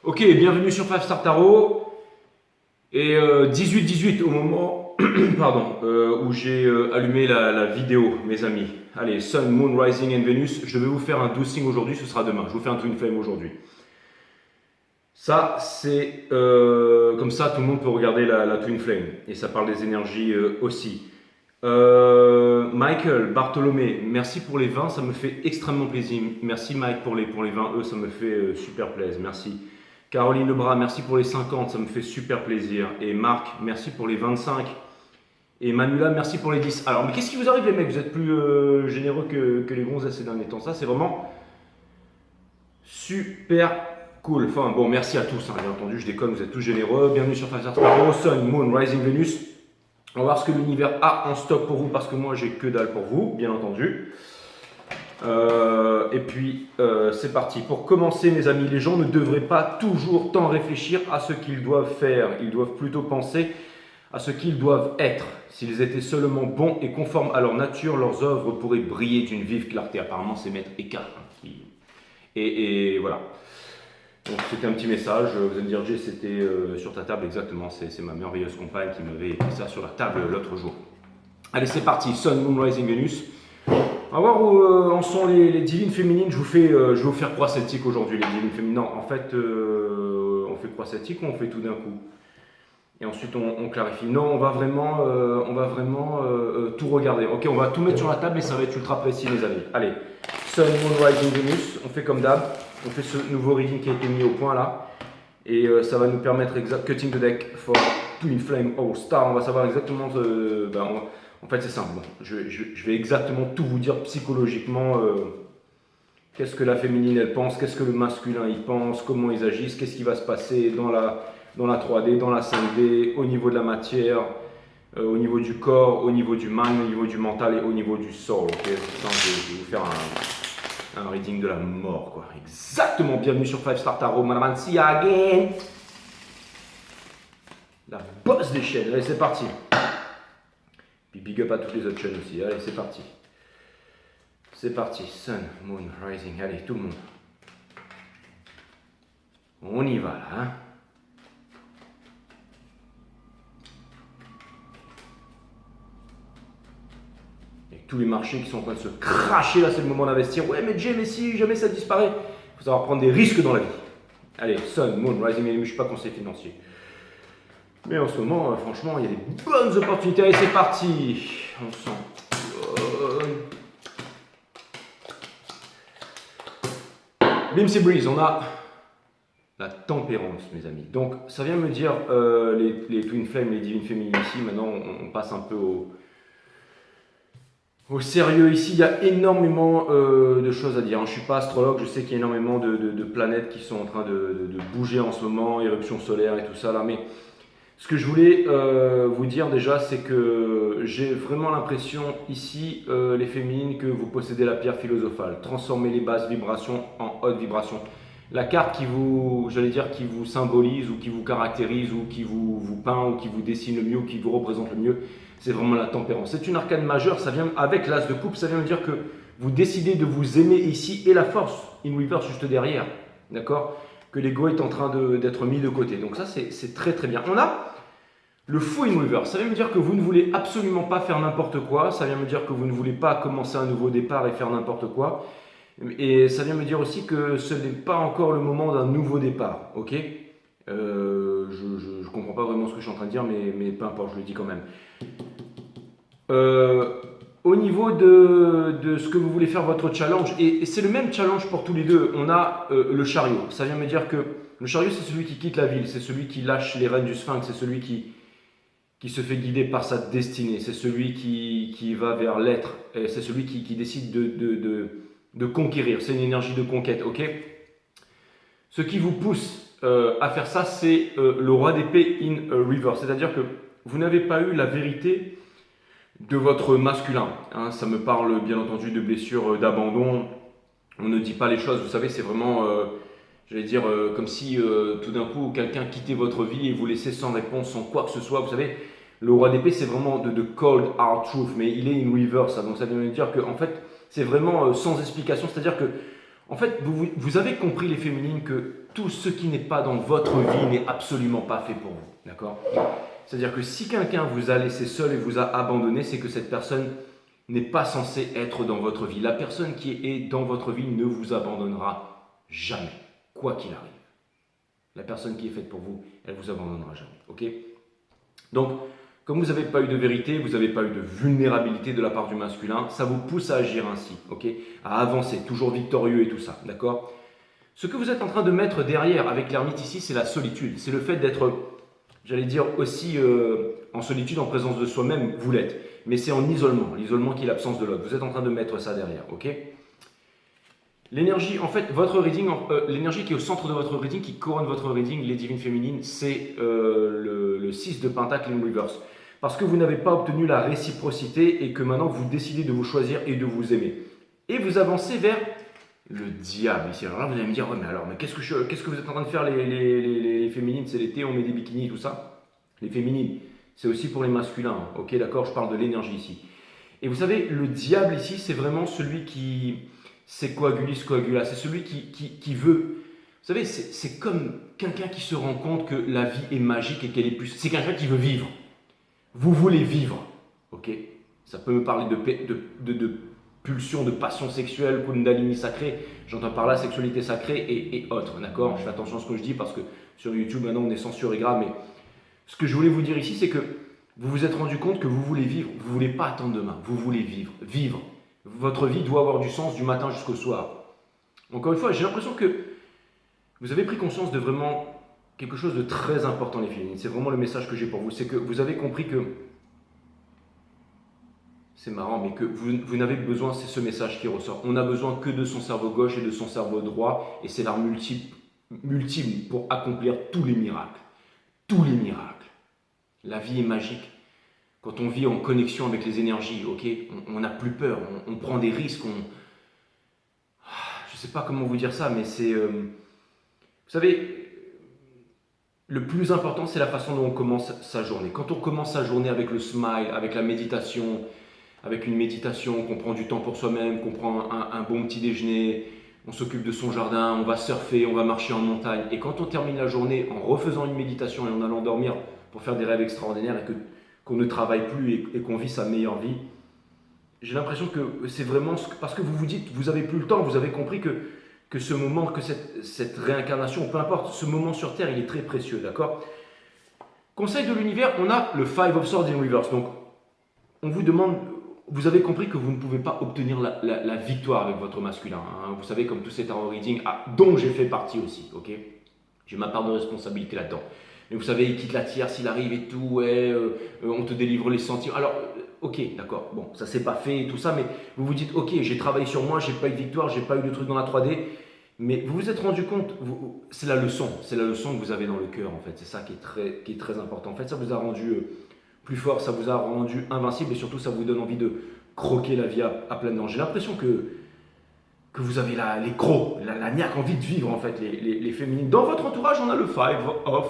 Ok, bienvenue sur 5 Star Tarot. Et 18-18 au moment pardon, où j'ai allumé la vidéo, mes amis. Allez, Sun, Moon, Rising and Venus. Je vais vous faire un 12 signes aujourd'hui, ce sera demain. Je vous fais un Twin Flame aujourd'hui. Ça, c'est comme ça, tout le monde peut regarder la Twin Flame. Et ça parle des énergies aussi. Michael, Bartholomé, merci pour les 20, ça me fait extrêmement plaisir. Merci Mike pour les 20, ça me fait super plaisir, merci. Caroline Lebras, merci pour les 50, ça me fait super plaisir. Et Marc, merci pour les 25. Et Manula, merci pour les 10. Alors, mais qu'est-ce qui vous arrive les mecs? Vous êtes plus généreux que les gonzesses ces derniers temps. Ça, c'est vraiment super cool. Enfin, bon, merci à tous, hein, bien entendu, je déconne, vous êtes tous généreux. Bienvenue sur Five Star Tarot, Sun, Moon, Rising, Venus. On va voir ce que l'univers a en stock pour vous, parce que moi, j'ai que dalle pour vous, bien entendu. Et puis, c'est parti. Pour commencer, mes amis, les gens ne devraient pas toujours tant réfléchir à ce qu'ils doivent faire. Ils doivent plutôt penser à ce qu'ils doivent être. S'ils étaient seulement bons et conformes à leur nature, leurs œuvres pourraient briller d'une vive clarté. Apparemment, c'est Maître Eckhart. Et voilà. Donc, c'était un petit message. Vous allez me dire, Jay, c'était sur ta table. Exactement, c'est ma merveilleuse compagne qui m'avait écrit ça sur la table l'autre jour. Allez, c'est parti. Sun, Moon, Rising, Venus. On va voir où en sont les divines féminines. Je vais vous faire croix celtique aujourd'hui, les divines féminines. Non, en fait, on fait croix celtique ou on fait tout d'un coup? Et ensuite, on clarifie. Non, on va vraiment tout regarder. Ok, on va tout mettre sur la table et ça va être ultra précis, les amis. Allez, Sun, Moon, Rising, Venus. On fait comme d'hab. On fait ce nouveau reading qui a été mis au point là. Et ça va nous permettre, cutting the deck for Twin Flame All Star. On va savoir exactement... en fait, c'est simple. Bon, je vais exactement tout vous dire psychologiquement. Qu'est-ce que la féminine, elle pense, qu'est-ce que le masculin, il pense, comment ils agissent, qu'est-ce qui va se passer dans la 3D, dans la 5D, au niveau de la matière, au niveau du corps, au niveau du mind, au niveau du mental et au niveau du soul. Okay, je vais vous faire un reading de la mort, quoi. Exactement. Bienvenue sur 5 Star Tarot, Madame Sia again. La bosse des chaînes. Allez, c'est parti. Puis big up à toutes les autres chaînes aussi. Allez, c'est parti. C'est parti. Sun, Moon, Rising. Allez, tout le monde. On y va là. Hein. Et tous les marchés qui sont en train de se cracher là, c'est le moment d'investir. Ouais, mais Jay, mais si jamais ça disparaît. Il faut savoir prendre des risques dans la vie. Allez, Sun, Moon, Rising. Je ne suis pas conseiller financier. Mais en ce moment, franchement, il y a des bonnes opportunités. Allez, c'est parti. On sent. Bimsy Breeze, on a la tempérance, mes amis. Donc, ça vient me dire les Twin Flames, les divines féminines ici. Maintenant, on passe un peu au sérieux ici. Il y a énormément de choses à dire. Je ne suis pas astrologue, je sais qu'il y a énormément de planètes qui sont en train de bouger en ce moment, éruption solaire et tout ça là, mais ce que je voulais vous dire déjà, c'est que j'ai vraiment l'impression ici, les féminines, que vous possédez la pierre philosophale. Transformez les basses vibrations en hautes vibrations. La carte qui vous, qui vous symbolise ou qui vous caractérise ou qui vous peint ou qui vous dessine le mieux ou qui vous représente le mieux, c'est vraiment la tempérance. C'est une arcane majeure, ça vient avec l'as de coupe, ça vient me dire que vous décidez de vous aimer ici et la force, in reverse juste derrière, d'accord? Que l'ego est en train d'être mis de côté. Donc ça, c'est très très bien. On a le fou in reverse. Ça vient me dire que vous ne voulez absolument pas faire n'importe quoi. Ça vient me dire que vous ne voulez pas commencer un nouveau départ et faire n'importe quoi. Et ça vient me dire aussi que ce n'est pas encore le moment d'un nouveau départ. Ok, je ne comprends pas vraiment ce que je suis en train de dire, mais peu importe, je le dis quand même. Au niveau de ce que vous voulez faire, votre challenge, et c'est le même challenge pour tous les deux, on a le chariot. Ça vient me dire que le chariot, c'est celui qui quitte la ville, c'est celui qui lâche les rênes du sphinx, c'est celui qui se fait guider par sa destinée, c'est celui qui va vers l'être, c'est celui qui décide de conquérir, c'est une énergie de conquête, ok? Ce qui vous pousse à faire ça, c'est le roi d'épée in reverse, c'est-à-dire que vous n'avez pas eu la vérité de votre masculin, hein. Ça me parle bien entendu de blessures, d'abandon, on ne dit pas les choses, vous savez, c'est vraiment... comme si tout d'un coup quelqu'un quittait votre vie et vous laissait sans réponse, sans quoi que ce soit. Vous savez, le roi d'épée, c'est vraiment de cold hard truth, mais il est in reverse. Donc ça veut dire que en fait, c'est vraiment sans explication. C'est-à-dire que En fait, vous avez compris les féminines que tout ce qui n'est pas dans votre vie n'est absolument pas fait pour vous. D'accord? C'est-à-dire que si quelqu'un vous a laissé seul et vous a abandonné, c'est que cette personne n'est pas censée être dans votre vie. La personne qui est dans votre vie ne vous abandonnera jamais, quoi qu'il arrive. La personne qui est faite pour vous, elle ne vous abandonnera jamais. Ok? Donc, comme vous n'avez pas eu de vérité, vous n'avez pas eu de vulnérabilité de la part du masculin, ça vous pousse à agir ainsi, ok? À avancer, toujours victorieux et tout ça, d'accord? Ce que vous êtes en train de mettre derrière avec l'ermite ici, c'est la solitude. C'est le fait d'être, j'allais dire aussi en solitude, en présence de soi-même, vous l'êtes. Mais c'est en isolement, l'isolement qui est l'absence de l'autre. Vous êtes en train de mettre ça derrière, ok? L'énergie, en fait, votre reading, l'énergie qui est au centre de votre reading, qui couronne votre reading, les divines féminines, c'est le 6 de Pentacle in reverse. Parce que vous n'avez pas obtenu la réciprocité et que maintenant vous décidez de vous choisir et de vous aimer. Et vous avancez vers le diable ici. Alors là, vous allez me dire, ouais, mais qu'est-ce que vous êtes en train de faire les féminines? C'est l'été, on met des bikinis, tout ça. Les féminines, c'est aussi pour les masculins. Ok, d'accord, je parle de l'énergie ici. Et vous savez, le diable ici, c'est vraiment celui qui... C'est coagulis coagula, c'est celui qui veut... Vous savez, c'est comme quelqu'un qui se rend compte que la vie est magique et qu'elle est plus... C'est quelqu'un qui veut vivre. Vous voulez vivre, ok? Ça peut me parler de pulsion, de passion sexuelle, kundalini sacrée. J'entends par là sexualité sacrée et autres, d'accord? Je fais attention à ce que je dis parce que sur YouTube, maintenant, on est censuré grave. Mais ce que je voulais vous dire ici, c'est que vous vous êtes rendu compte que vous voulez vivre. Vous ne voulez pas attendre demain. Vous voulez vivre. Vivre. Votre vie doit avoir du sens du matin jusqu'au soir. Encore une fois, j'ai l'impression que vous avez pris conscience de vraiment quelque chose de très important, les féminines. C'est vraiment le message que j'ai pour vous. C'est que vous avez compris que, c'est marrant, mais que vous n'avez besoin, c'est ce message qui ressort. On n'a besoin que de son cerveau gauche et de son cerveau droit, et c'est l'arme ultime pour accomplir tous les miracles. Tous les miracles. La vie est magique. Quand on vit en connexion avec les énergies, ok, on n'a plus peur, on prend des risques, je ne sais pas comment vous dire ça, mais c'est... vous savez, le plus important, c'est la façon dont on commence sa journée. Quand on commence sa journée avec le smile, avec la méditation, avec une méditation, qu'on prend du temps pour soi-même, qu'on prend un bon petit déjeuner, on s'occupe de son jardin, on va surfer, on va marcher en montagne. Et quand on termine la journée en refaisant une méditation et en allant dormir pour faire des rêves extraordinaires et qu'on ne travaille plus et qu'on vit sa meilleure vie, j'ai l'impression que c'est vraiment parce que vous vous dites, vous n'avez plus le temps, vous avez compris que ce moment, que cette réincarnation, peu importe, ce moment sur Terre, il est très précieux, d'accord? Conseil de l'univers, on a le Five of Swords in Reverse. Donc, on vous demande, vous avez compris que vous ne pouvez pas obtenir la victoire avec votre masculin. Hein. Vous savez, comme tous ces tarot readings, dont j'ai fait partie aussi, ok? J'ai ma part de responsabilité là-dedans. Mais vous savez, il quitte la tierce, il arrive et tout, ouais, on te délivre les sentiments. Alors, ok, d'accord, bon, ça s'est pas fait et tout ça, mais vous vous dites, ok, j'ai travaillé sur moi, j'ai pas eu de victoire, j'ai pas eu de truc dans la 3D, mais vous vous êtes rendu compte, c'est la leçon que vous avez dans le cœur, en fait, c'est ça qui est très important. En fait, ça vous a rendu plus fort, ça vous a rendu invincible et surtout, ça vous donne envie de croquer la vie à pleines dents. J'ai l'impression que vous avez les crocs, la niaque, envie de vivre, en fait, les féminines. Dans votre entourage, on a le Five of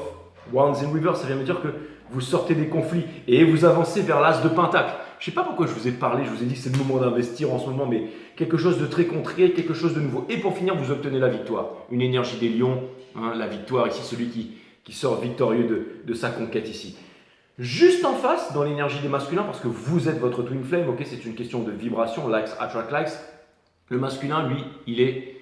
Wands in Reverse, ça vient me dire que vous sortez des conflits et vous avancez vers l'as de Pentacle. Je ne sais pas pourquoi je vous ai parlé, je vous ai dit que c'est le moment d'investir en ce moment, mais quelque chose de très concret, quelque chose de nouveau. Et pour finir, vous obtenez la victoire. Une énergie des lions, hein, la victoire ici, celui qui sort victorieux de sa conquête ici. Juste en face, dans l'énergie des masculins, parce que vous êtes votre twin flame, ok, c'est une question de vibration, likes attract likes. Le masculin, lui, il est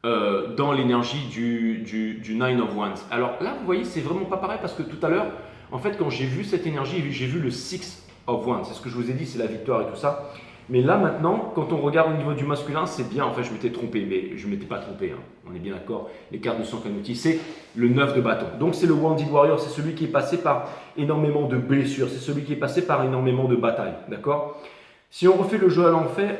dans l'énergie du Nine of Wands. Alors là, vous voyez, c'est vraiment pas pareil parce que tout à l'heure, en fait, quand j'ai vu cette énergie, j'ai vu le Six of Wands. C'est ce que je vous ai dit, c'est la victoire et tout ça. Mais là, maintenant, quand on regarde au niveau du masculin, c'est bien. En fait, je m'étais trompé, mais je ne m'étais pas trompé. Hein. On est bien d'accord. Les cartes ne sont qu'un outil. C'est le 9 de bâton. Donc, c'est le Wounded Warrior. C'est celui qui est passé par énormément de blessures. C'est celui qui est passé par énormément de batailles. D'accord ? Si on refait le jeu à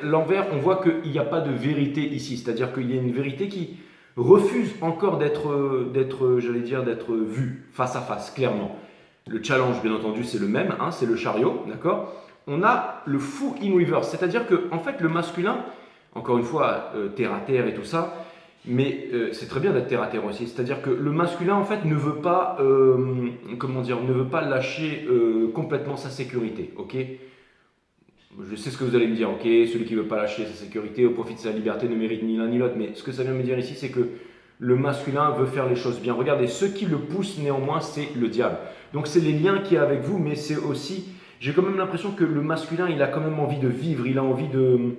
l'envers, on voit qu'il n'y a pas de vérité ici. C'est-à-dire qu'il y a une vérité qui refuse encore d'être vue face à face, clairement. Le challenge, bien entendu, c'est le même, hein, c'est le chariot, d'accord ? On a le fou in reverse, c'est-à-dire que, en fait, le masculin, encore une fois, terre à terre et tout ça, mais c'est très bien d'être terre à terre aussi. C'est-à-dire que le masculin, en fait, ne veut pas, ne veut pas lâcher complètement sa sécurité, ok ? Je sais ce que vous allez me dire, ok, celui qui ne veut pas lâcher sa sécurité au profit de sa liberté ne mérite ni l'un ni l'autre, mais ce que ça vient me dire ici, c'est que le masculin veut faire les choses bien. Regardez, ce qui le pousse néanmoins, c'est le diable. Donc c'est les liens qu'il y a avec vous, mais c'est aussi, j'ai quand même l'impression que le masculin, il a quand même envie de vivre, il a envie de...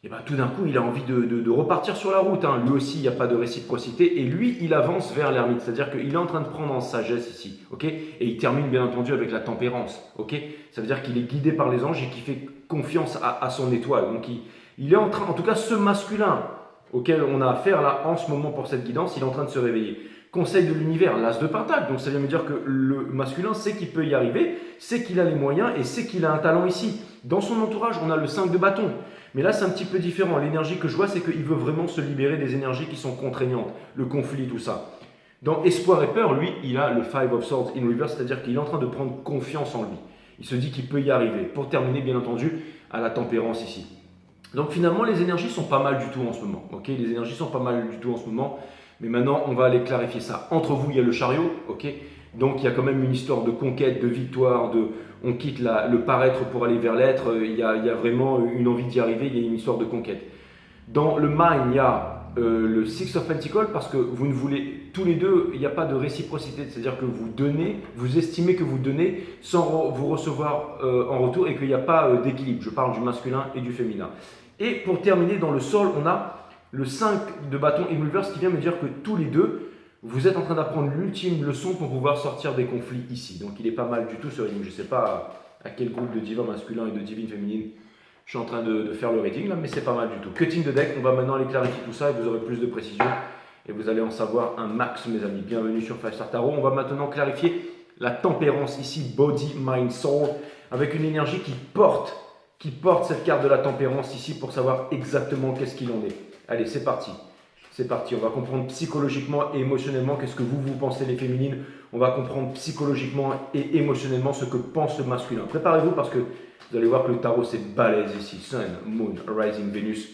Et bien tout d'un coup, il a envie de repartir sur la route. Hein. Lui aussi, il n'y a pas de réciprocité. Et lui, il avance vers l'ermite. C'est-à-dire qu'il est en train de prendre en sagesse ici. Okay, et il termine bien entendu avec la tempérance. Okay, ça veut dire qu'il est guidé par les anges et qu'il fait confiance à son étoile. Donc il est en train, en tout cas ce masculin auquel on a affaire là en ce moment pour cette guidance, il est en train de se réveiller. Conseil de l'univers, l'as de pentacle. Donc ça vient me dire que le masculin sait qu'il peut y arriver, sait qu'il a les moyens et sait qu'il a un talent ici. Dans son entourage, on a le 5 de bâton. Mais là, c'est un petit peu différent. L'énergie que je vois, c'est qu'il veut vraiment se libérer des énergies qui sont contraignantes, le conflit, tout ça. Dans Espoir et Peur, lui, il a le Five of Swords in Reverse, c'est-à-dire qu'il est en train de prendre confiance en lui. Il se dit qu'il peut y arriver. Pour terminer, bien entendu, à la tempérance ici. Donc finalement, les énergies sont pas mal du tout en ce moment. Okay, les énergies sont pas mal du tout en ce moment. Mais maintenant, on va aller clarifier ça. Entre vous, il y a le chariot. Okay, donc il y a quand même une histoire de conquête, de victoire, on quitte le paraître pour aller vers l'être. Il y a vraiment une envie d'y arriver, il y a une histoire de conquête. Dans le mind, il y a le Six of Pentacles parce que vous ne voulez, tous les deux, il n'y a pas de réciprocité. C'est-à-dire que vous donnez, vous estimez que vous donnez sans vous recevoir en retour et qu'il n'y a pas d'équilibre. Je parle du masculin et du féminin. Et pour terminer, dans le sol, on a le 5 de bâton in reverse qui vient me dire que tous les deux, vous êtes en train d'apprendre l'ultime leçon pour pouvoir sortir des conflits ici. Donc il est pas mal du tout ce reading. Je ne sais pas à quel groupe de divins masculins et de divines féminines je suis en train de faire le reading là, mais c'est pas mal du tout. Cutting de deck, on va maintenant aller clarifier tout ça et vous aurez plus de précision. Et vous allez en savoir un max, mes amis. Bienvenue sur 5 Star Tarot. On va maintenant clarifier la tempérance ici, Body, Mind, Soul, avec une énergie qui porte cette carte de la tempérance ici pour savoir exactement qu'est-ce qu'il en est. Allez, c'est parti. C'est parti, on va comprendre psychologiquement et émotionnellement qu'est-ce que vous pensez les féminines. On va comprendre psychologiquement et émotionnellement ce que pense le masculin. Préparez-vous parce que vous allez voir que le tarot c'est balèze ici. Sun, Moon, Rising, Vénus.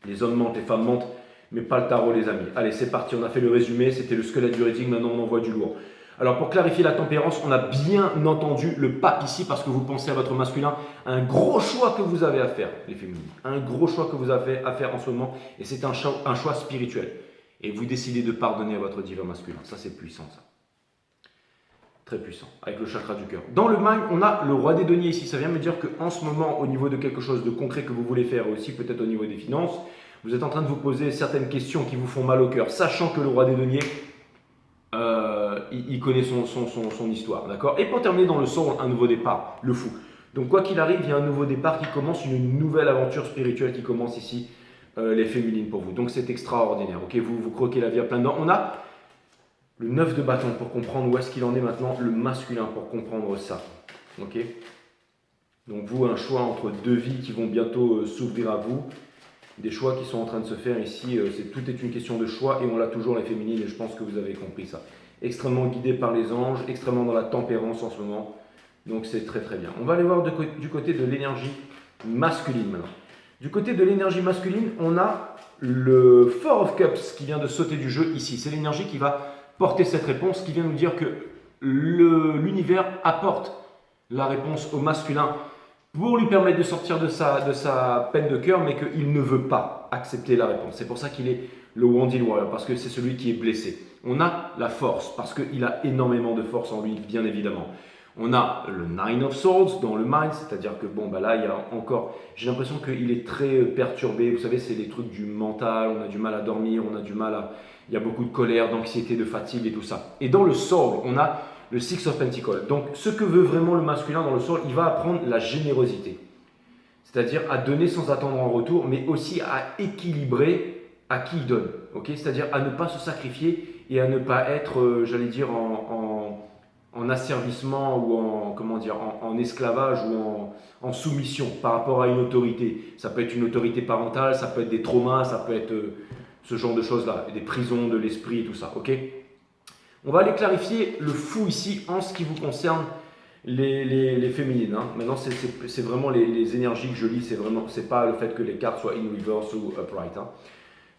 Les hommes mentent, les femmes mentent, mais pas le tarot les amis. Allez, c'est parti, on a fait le résumé, c'était le squelette du reading, maintenant on envoie du lourd. Alors pour clarifier la tempérance, on a bien entendu le pape ici parce que vous pensez à votre masculin, un gros choix que vous avez à faire, les féminines. Un gros choix que vous avez à faire en ce moment et c'est un choix spirituel. Et vous décidez de pardonner à votre divin masculin. Ça c'est puissant ça. Très puissant, avec le chakra du cœur. Dans le mind, on a le roi des deniers ici. Ça vient me dire qu'en ce moment, au niveau de quelque chose de concret que vous voulez faire, aussi peut-être au niveau des finances, vous êtes en train de vous poser certaines questions qui vous font mal au cœur, sachant que le roi des deniers, il connaît son histoire, d'accord. Et pour terminer dans le sort, un nouveau départ, le fou. Donc quoi qu'il arrive, il y a un nouveau départ qui commence, une nouvelle aventure spirituelle qui commence ici, les féminines pour vous. Donc c'est extraordinaire, ok. Vous croquez la vie à plein dents. On a le 9 de bâton pour comprendre où est-ce qu'il en est maintenant, le masculin pour comprendre ça, ok. Donc vous, un choix entre deux vies qui vont bientôt s'ouvrir à vous. Des choix qui sont en train de se faire ici, tout est une question de choix et on l'a toujours les féminines et je pense que vous avez compris ça. Extrêmement guidé par les anges, extrêmement dans la tempérance en ce moment, donc c'est très très bien. On va aller voir du côté de l'énergie masculine maintenant. Du côté de l'énergie masculine, on a le Four of Cups qui vient de sauter du jeu ici. C'est l'énergie qui va porter cette réponse, qui vient nous dire que l'univers apporte la réponse au masculin pour lui permettre de sortir de sa peine de cœur, mais qu'il ne veut pas accepter la réponse. C'est pour ça qu'il est le Wounded Warrior, parce que c'est celui qui est blessé. On a la force, parce qu'il a énormément de force en lui, bien évidemment. On a le Nine of Swords dans le mind, c'est-à-dire que bon, bah là, il y a encore... J'ai l'impression qu'il est très perturbé. Vous savez, c'est des trucs du mental, on a du mal à dormir, on a du mal à... Il y a beaucoup de colère, d'anxiété, de fatigue et tout ça. Et dans le Sword, on a le Six of Pentacles. Donc, ce que veut vraiment le masculin dans le sol, il va apprendre la générosité. C'est-à-dire à donner sans attendre en retour, mais aussi à équilibrer à qui il donne. Okay, c'est-à-dire à ne pas se sacrifier et à ne pas être, j'allais dire, en asservissement ou en esclavage ou en soumission par rapport à une autorité. Ça peut être une autorité parentale, ça peut être des traumas, ça peut être ce genre de choses-là, des prisons de l'esprit et tout ça. Ok. On va aller clarifier le fou ici en ce qui vous concerne les féminines. Hein. Maintenant, c'est vraiment les énergies que je lis, c'est pas le fait que les cartes soient in reverse ou upright. Hein.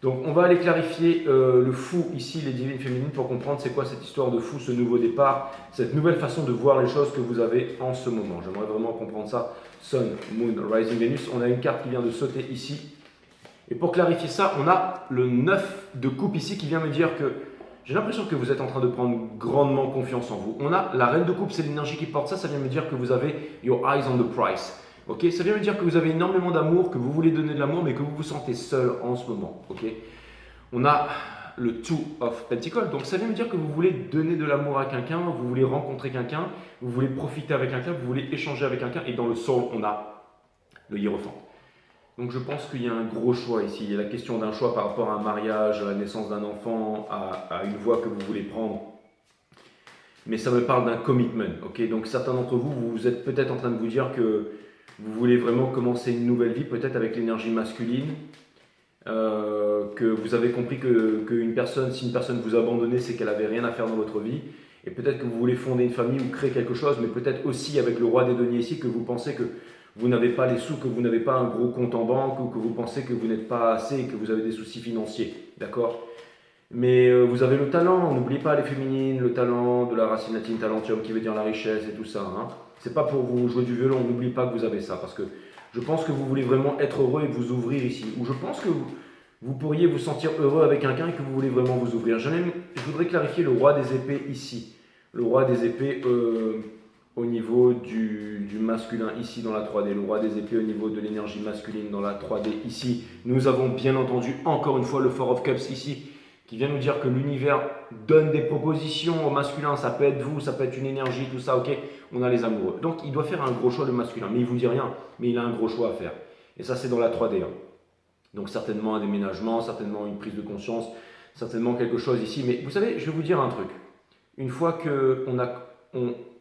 Donc on va aller clarifier le fou ici, les divines féminines, pour comprendre c'est quoi cette histoire de fou, ce nouveau départ, cette nouvelle façon de voir les choses que vous avez en ce moment. J'aimerais vraiment comprendre ça. Sun, Moon, Rising Venus. On a une carte qui vient de sauter ici. Et pour clarifier ça, on a le 9 de coupe ici qui vient me dire que j'ai l'impression que vous êtes en train de prendre grandement confiance en vous. On a la reine de coupe, c'est l'énergie qui porte ça. Ça vient me dire que vous avez your eyes on the prize. Ok, ça vient me dire que vous avez énormément d'amour, que vous voulez donner de l'amour, mais que vous vous sentez seul en ce moment. Ok, on a le Two of Pentacles, donc ça vient me dire que vous voulez donner de l'amour à quelqu'un, vous voulez rencontrer quelqu'un, vous voulez profiter avec quelqu'un, vous voulez échanger avec quelqu'un, et dans le Soul, on a le Hiérophant. Donc je pense qu'il y a un gros choix ici. Il y a la question d'un choix par rapport à un mariage, à la naissance d'un enfant, à une voie que vous voulez prendre. Mais ça me parle d'un commitment. Ok, donc certains d'entre vous, vous êtes peut-être en train de vous dire que vous voulez vraiment commencer une nouvelle vie, peut-être avec l'énergie masculine. Que vous avez compris qu'une personne, si une personne vous abandonnait, c'est qu'elle n'avait rien à faire dans votre vie. Et peut-être que vous voulez fonder une famille ou créer quelque chose, mais peut-être aussi avec le roi des deniers ici, que vous pensez que vous n'avez pas les sous, que vous n'avez pas un gros compte en banque, ou que vous pensez que vous n'êtes pas assez, que vous avez des soucis financiers. D'accord? Mais vous avez le talent, n'oubliez pas les féminines, le talent de la racine latine talentium qui veut dire la richesse et tout ça. Hein. C'est pas pour vous jouer du violon, n'oubliez pas que vous avez ça, parce que je pense que vous voulez vraiment être heureux et vous ouvrir ici. Ou je pense que vous pourriez vous sentir heureux avec quelqu'un et que vous voulez vraiment vous ouvrir. Je voudrais clarifier le roi des épées ici. Le roi des épées au niveau du masculin ici dans la 3D. Le roi des épées au niveau de l'énergie masculine dans la 3D ici. Nous avons bien entendu encore une fois le Four of Cups ici qui vient nous dire que l'univers donne des propositions au masculin. Ça peut être vous, ça peut être une énergie, tout ça, ok. On a les amoureux. Donc il doit faire un gros choix le masculin. Mais il ne vous dit rien, mais il a un gros choix à faire. Et ça c'est dans la 3D. Hein. Donc certainement un déménagement, certainement une prise de conscience, certainement quelque chose ici. Mais vous savez, je vais vous dire un truc. Une fois que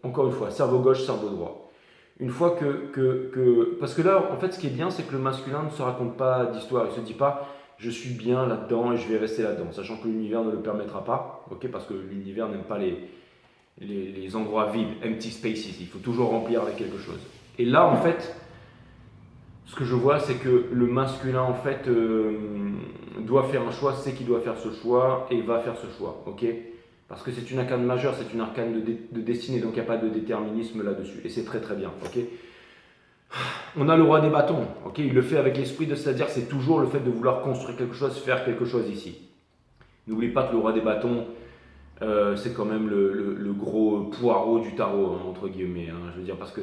encore une fois, cerveau gauche, cerveau droit. Une fois parce que là, en fait, ce qui est bien, c'est que le masculin ne se raconte pas d'histoire. Il ne se dit pas, je suis bien là-dedans et je vais rester là-dedans, sachant que l'univers ne le permettra pas, ok, parce que l'univers n'aime pas les endroits vides, empty spaces. Il faut toujours remplir avec quelque chose. Et là, en fait, ce que je vois, c'est que le masculin, en fait, doit faire un choix, sait qu'il doit faire ce choix et va faire ce choix, ok. Parce que c'est une arcane majeure, c'est une arcane de destinée, donc il n'y a pas de déterminisme là-dessus. Et c'est très très bien, ok. On a le roi des bâtons, ok. Il le fait avec l'esprit de, c'est-à-dire c'est toujours le fait de vouloir construire quelque chose, faire quelque chose ici. N'oubliez pas que le roi des bâtons, c'est quand même le gros poireau du tarot, hein, entre guillemets. Hein, je veux dire, parce que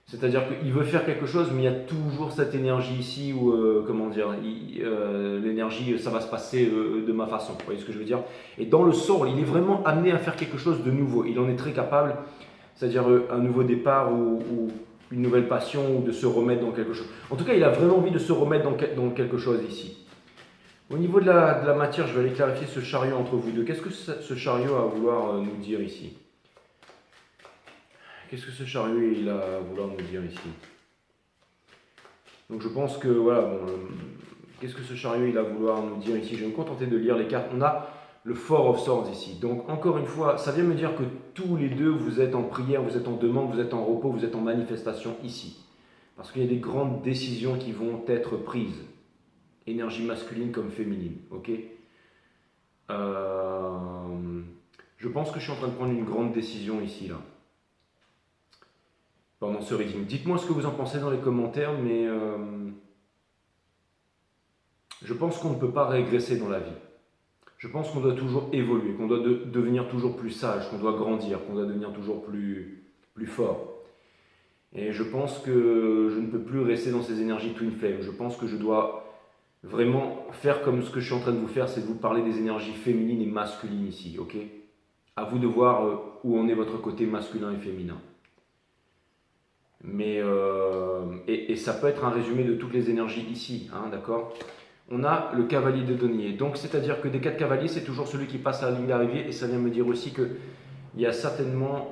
c'est-à-dire qu'il veut faire quelque chose, mais il y a toujours cette énergie ici où, comment dire, l'énergie, ça va se passer de ma façon. Vous voyez ce que je veux dire? Et dans le soul, il est vraiment amené à faire quelque chose de nouveau. Il en est très capable, c'est-à-dire un nouveau départ ou une nouvelle passion ou de se remettre dans quelque chose. En tout cas, il a vraiment envie de se remettre dans quelque chose ici. Au niveau de la matière, je vais aller clarifier ce chariot entre vous deux. Qu'est-ce que ce chariot a à vouloir nous dire ici? Qu'est-ce que ce chariot il a à vouloir nous dire ici? Donc je pense que voilà, bon, qu'est-ce que ce chariot il a à vouloir nous dire ici? Je vais me contenter de lire les cartes. On a le Four of Swords ici. Donc encore une fois, ça vient me dire que tous les deux, vous êtes en prière, vous êtes en demande, vous êtes en repos, vous êtes en manifestation ici. Parce qu'il y a des grandes décisions qui vont être prises. Énergie masculine comme féminine, ok. Je pense que je suis en train de prendre une grande décision ici, là. Pendant ce reading. Dites-moi ce que vous en pensez dans les commentaires, mais je pense qu'on ne peut pas régresser dans la vie. Je pense qu'on doit toujours évoluer, qu'on doit devenir toujours plus sage, qu'on doit grandir, qu'on doit devenir toujours plus fort. Et je pense que je ne peux plus rester dans ces énergies twin flame. Je pense que je dois vraiment faire comme ce que je suis en train de vous faire, c'est de vous parler des énergies féminines et masculines ici, ok? À vous de voir où en est votre côté masculin et féminin. Mais et ça peut être un résumé de toutes les énergies ici, hein, d'accord? On a le cavalier de denier. Donc c'est-à-dire que des 4 cavaliers, c'est toujours celui qui passe à la ligne d'arrivée, et ça vient me dire aussi qu'il y a certainement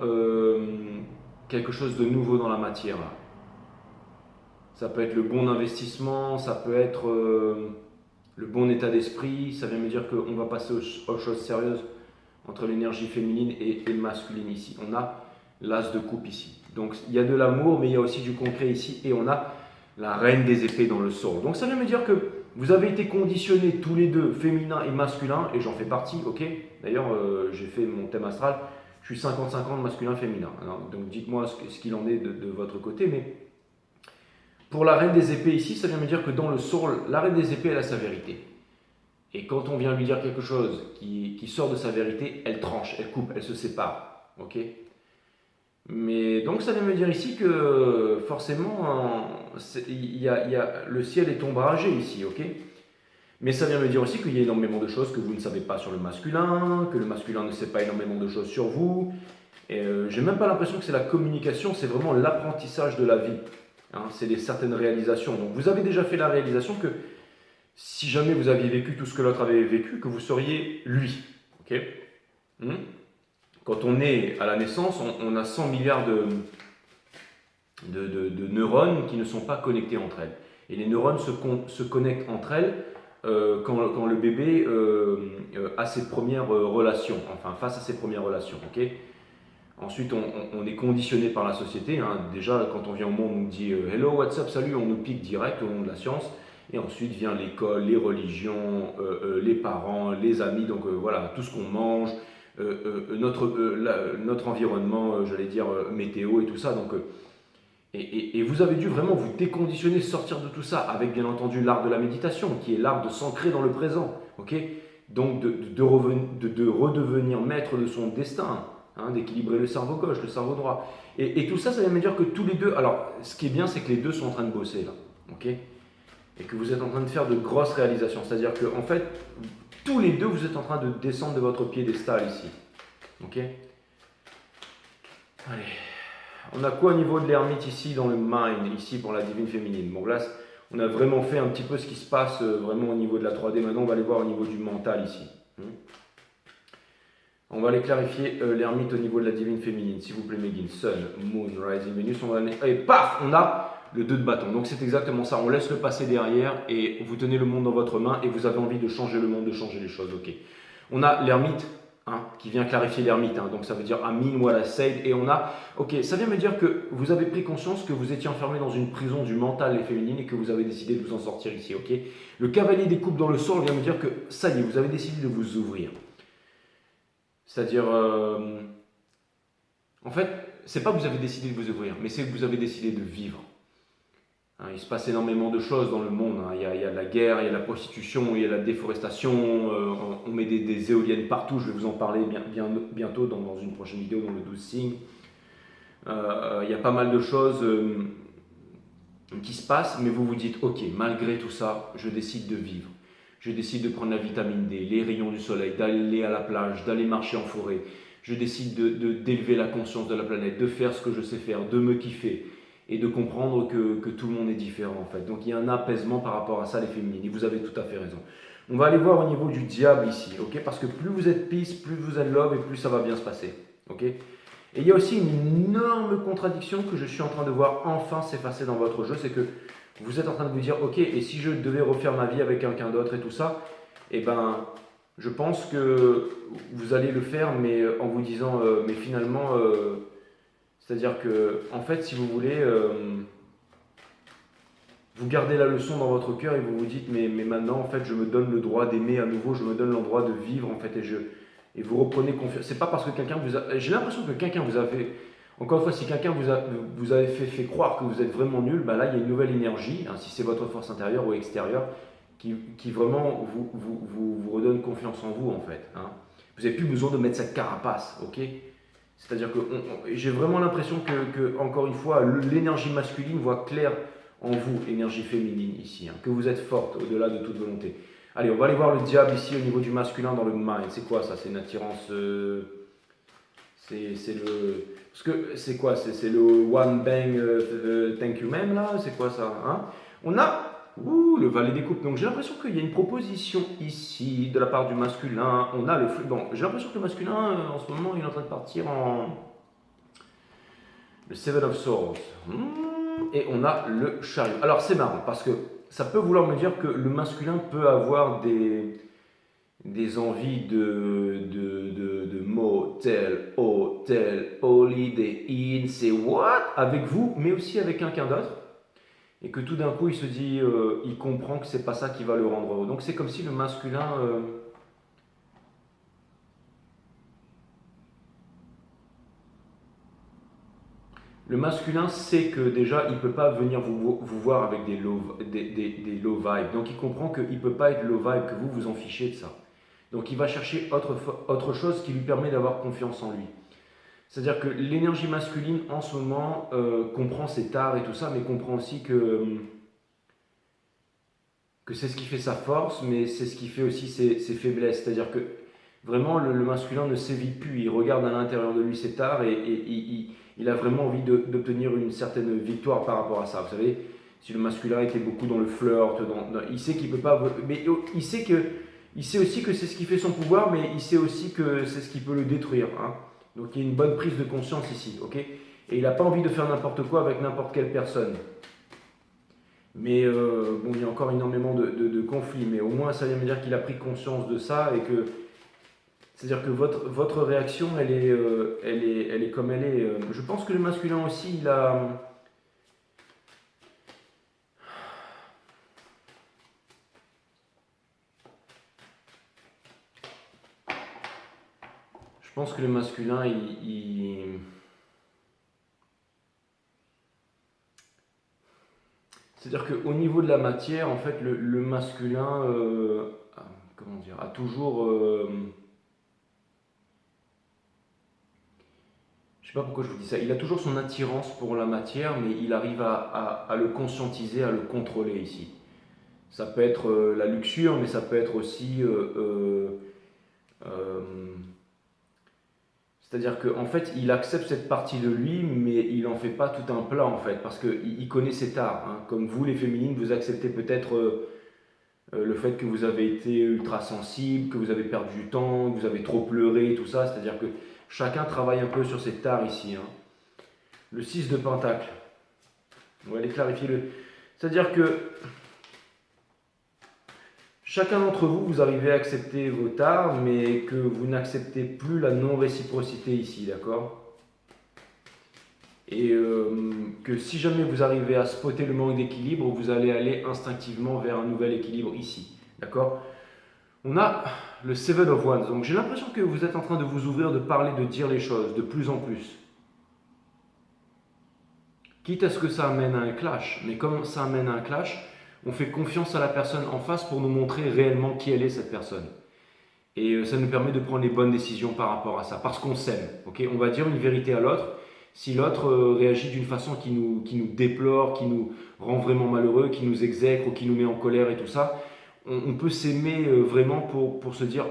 quelque chose de nouveau dans la matière là. Ça peut être le bon investissement, ça peut être le bon état d'esprit, ça vient me dire qu'on va passer aux choses sérieuses entre l'énergie féminine et masculine ici. On a l'as de coupe ici. Donc il y a de l'amour, mais il y a aussi du concret ici, et on a la reine des épées dans le soul. Donc ça vient me dire que Vous avez été conditionnés tous les deux, féminin et masculin, et j'en fais partie, ok. D'ailleurs, j'ai fait mon thème astral, je suis 50-50 masculin-féminin. Donc dites-moi ce qu'il en est de votre côté, mais pour la reine des épées ici, ça vient me dire que dans le soul, la reine des épées, elle a sa vérité. Et quand on vient lui dire quelque chose qui sort de sa vérité, elle tranche, elle coupe, elle se sépare, ok. Mais donc ça vient me dire ici que forcément, le ciel est ombragé ici, ok. Mais ça vient me dire aussi qu'il y a énormément de choses que vous ne savez pas sur le masculin, que le masculin ne sait pas énormément de choses sur vous. Et j'ai même pas l'impression que c'est la communication, c'est vraiment l'apprentissage de la vie. Hein, c'est certaines réalisations. Donc vous avez déjà fait la réalisation que si jamais vous aviez vécu tout ce que l'autre avait vécu, que vous seriez lui. Ok. Quand on est à la naissance, on a 100 milliards de neurones qui ne sont pas connectés entre elles. Et les neurones se connectent entre elles quand le bébé a ses premières relations, enfin face à ses premières relations. Okay. Ensuite, on est conditionné par la société. Hein. Déjà, quand on vient au monde, on nous dit hello, what's up, salut, on nous pique direct au nom de la science. Et ensuite vient l'école, les religions, les parents, les amis, donc voilà, tout ce qu'on mange, notre environnement, j'allais dire météo et tout ça. Donc, et vous avez dû vraiment vous déconditionner, sortir de tout ça, avec bien entendu l'art de la méditation, qui est l'art de s'ancrer dans le présent. Okay. Donc de redevenir maître de son destin. Hein, d'équilibrer le cerveau gauche, le cerveau droit. Et tout ça, ça vient me dire que tous les deux, alors ce qui est bien, c'est que les deux sont en train de bosser là, ok. Et que vous êtes en train de faire de grosses réalisations. C'est-à-dire que en fait, tous les deux, vous êtes en train de descendre de votre piédestal ici, ok. Allez, on a quoi au niveau de l'ermite ici dans le mind, ici pour la divine féminine. Bon là, on a vraiment fait un petit peu ce qui se passe vraiment au niveau de la 3D. Maintenant, on va aller voir au niveau du mental ici. On va aller clarifier l'ermite au niveau de la divine féminine, s'il vous plaît, Megan. Sun, Moon, Rising, Venus. On va aller... Et paf, on a le 2 de bâton. Donc c'est exactement ça. On laisse le passé derrière et vous tenez le monde dans votre main et vous avez envie de changer le monde, de changer les choses. Ok. On a l'ermite qui vient clarifier l'ermite. Donc ça veut dire Amin, Wala, Said. Et on a... Ok, ça vient me dire que vous avez pris conscience que vous étiez enfermé dans une prison du mental et féminine et que vous avez décidé de vous en sortir ici. Ok. Le cavalier des coupes dans le sort vient me dire que ça y est, vous avez décidé de vous ouvrir. C'est-à-dire, en fait, c'est pas que vous avez décidé de vous ouvrir, mais c'est que vous avez décidé de vivre. Hein, il se passe énormément de choses dans le monde. Hein. Il y a la guerre, il y a la prostitution, il y a la déforestation, on met des éoliennes partout, je vais vous en parler bientôt dans une prochaine vidéo, dans le 12 signes. Il y a pas mal de choses qui se passent, mais vous vous dites, ok, malgré tout ça, je décide de vivre. Je décide de prendre la vitamine D, les rayons du soleil, d'aller à la plage, d'aller marcher en forêt. Je décide d'élever la conscience de la planète, de faire ce que je sais faire, de me kiffer et de comprendre que tout le monde est différent en fait. Donc il y a un apaisement par rapport à ça les féminines et vous avez tout à fait raison. On va aller voir au niveau du diable ici, ok. Parce que plus vous êtes peace, plus vous êtes love et plus ça va bien se passer, ok. Et il y a aussi une énorme contradiction que je suis en train de voir enfin s'effacer dans votre jeu, c'est que vous êtes en train de vous dire, ok, et si je devais refaire ma vie avec quelqu'un d'autre et tout ça, eh ben, je pense que vous allez le faire, mais en vous disant, mais finalement, c'est-à-dire que, en fait, si vous voulez, vous gardez la leçon dans votre cœur et vous vous dites, mais maintenant, en fait, je me donne le droit d'aimer à nouveau, je me donne le droit de vivre, en fait, et vous reprenez confiance. C'est pas parce que quelqu'un vous a... J'ai l'impression que quelqu'un vous a fait... Encore une fois, si quelqu'un vous a fait croire que vous êtes vraiment nul, ben là, il y a une nouvelle énergie, hein, si c'est votre force intérieure ou extérieure, qui vraiment vous redonne confiance en vous, en fait. Hein. Vous n'avez plus besoin de mettre cette carapace, ok. C'est-à-dire que j'ai vraiment l'impression que, encore une fois, l'énergie masculine voit clair en vous, énergie féminine ici, hein, que vous êtes forte au-delà de toute volonté. Allez, on va aller voir le diable ici au niveau du masculin dans le mind. C'est quoi ça? C'est une attirance... c'est le... Parce que c'est quoi? C'est le one bang thank you même là? C'est quoi ça? Hein? On a le valet des coupes. Donc j'ai l'impression qu'il y a une proposition ici de la part du masculin. On a le flux. Bon, j'ai l'impression que le masculin en ce moment il est en train de partir en le Seven of Swords. Et on a le chariot. Alors c'est marrant parce que ça peut vouloir me dire que le masculin peut avoir des envies de motel, hôtel, holiday inn, c'est what? Avec vous, mais aussi avec quelqu'un d'autre. et que tout d'un coup il se dit, il comprend que c'est pas ça qui va le rendre heureux. Donc c'est comme si le masculin, sait que déjà il peut pas venir vous voir avec des low vibes. Donc il comprend qu'il peut pas être low vibe, que vous vous en fichez de ça. Donc il va chercher autre chose qui lui permet d'avoir confiance en lui. C'est-à-dire que l'énergie masculine en ce moment comprend ses tares et tout ça, mais comprend aussi que c'est ce qui fait sa force, mais c'est ce qui fait aussi ses faiblesses. C'est-à-dire que vraiment le masculin ne s'évite plus, il regarde à l'intérieur de lui ses tares et il a vraiment envie d'obtenir une certaine victoire par rapport à ça. Vous savez, si le masculin était beaucoup dans le flirt, il sait qu'il peut pas, mais il sait aussi que c'est ce qui fait son pouvoir, mais il sait aussi que c'est ce qui peut le détruire. Hein. Donc il y a une bonne prise de conscience ici, ok? Et il n'a pas envie de faire n'importe quoi avec n'importe quelle personne. Mais bon, il y a encore énormément de conflits, mais au moins ça vient me dire qu'il a pris conscience de ça et que c'est-à-dire que votre réaction, elle est comme elle est. Je pense que le masculin aussi, je pense que le masculin, c'est-à-dire qu'au niveau de la matière, en fait, le masculin, comment dire, a toujours, je sais pas pourquoi je vous dis ça, il a toujours son attirance pour la matière, mais il arrive à le conscientiser, à le contrôler ici. Ça peut être la luxure, mais ça peut être aussi euh, c'est-à-dire qu'en fait, il accepte cette partie de lui, mais il n'en fait pas tout un plat, en fait, parce qu'il connaît ses tares. Hein. Comme vous, les féminines, vous acceptez peut-être le fait que vous avez été ultra sensible, que vous avez perdu du temps, que vous avez trop pleuré, tout ça. C'est-à-dire que chacun travaille un peu sur ses tares ici. Hein. Le 6 de Pentacle. On va aller clarifier le. C'est-à-dire que chacun d'entre vous, vous arrivez à accepter vos tares, mais que vous n'acceptez plus la non-réciprocité ici, d'accord? Et que si jamais vous arrivez à spotter le manque d'équilibre, vous allez aller instinctivement vers un nouvel équilibre ici, d'accord? On a le Seven of Wands, donc j'ai l'impression que vous êtes en train de vous ouvrir, de parler, de dire les choses de plus en plus. Quitte à ce que ça amène à un clash, mais comme ça amène à un clash, on fait confiance à la personne en face pour nous montrer réellement qui elle est, cette personne. Et ça nous permet de prendre les bonnes décisions par rapport à ça, parce qu'on s'aime. Okay, on va dire une vérité à l'autre. Si l'autre réagit d'une façon qui nous déplore, qui nous rend vraiment malheureux, qui nous exècre ou qui nous met en colère et tout ça, on peut s'aimer vraiment pour se dire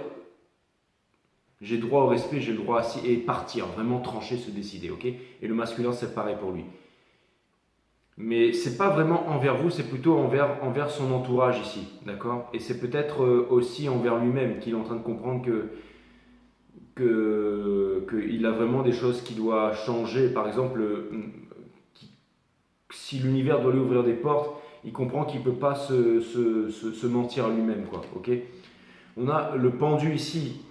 j'ai droit au respect, j'ai le droit à ci, et partir, vraiment trancher, se décider. Okay, et le masculin, c'est pareil pour lui. Mais c'est pas vraiment envers vous, c'est plutôt envers son entourage ici, d'accord? Et c'est peut-être aussi envers lui-même qu'il est en train de comprendre qu'il a vraiment des choses qui doivent changer. Par exemple, si l'univers doit lui ouvrir des portes, il comprend qu'il ne peut pas se mentir à lui-même, quoi, ok? On a le pendu ici,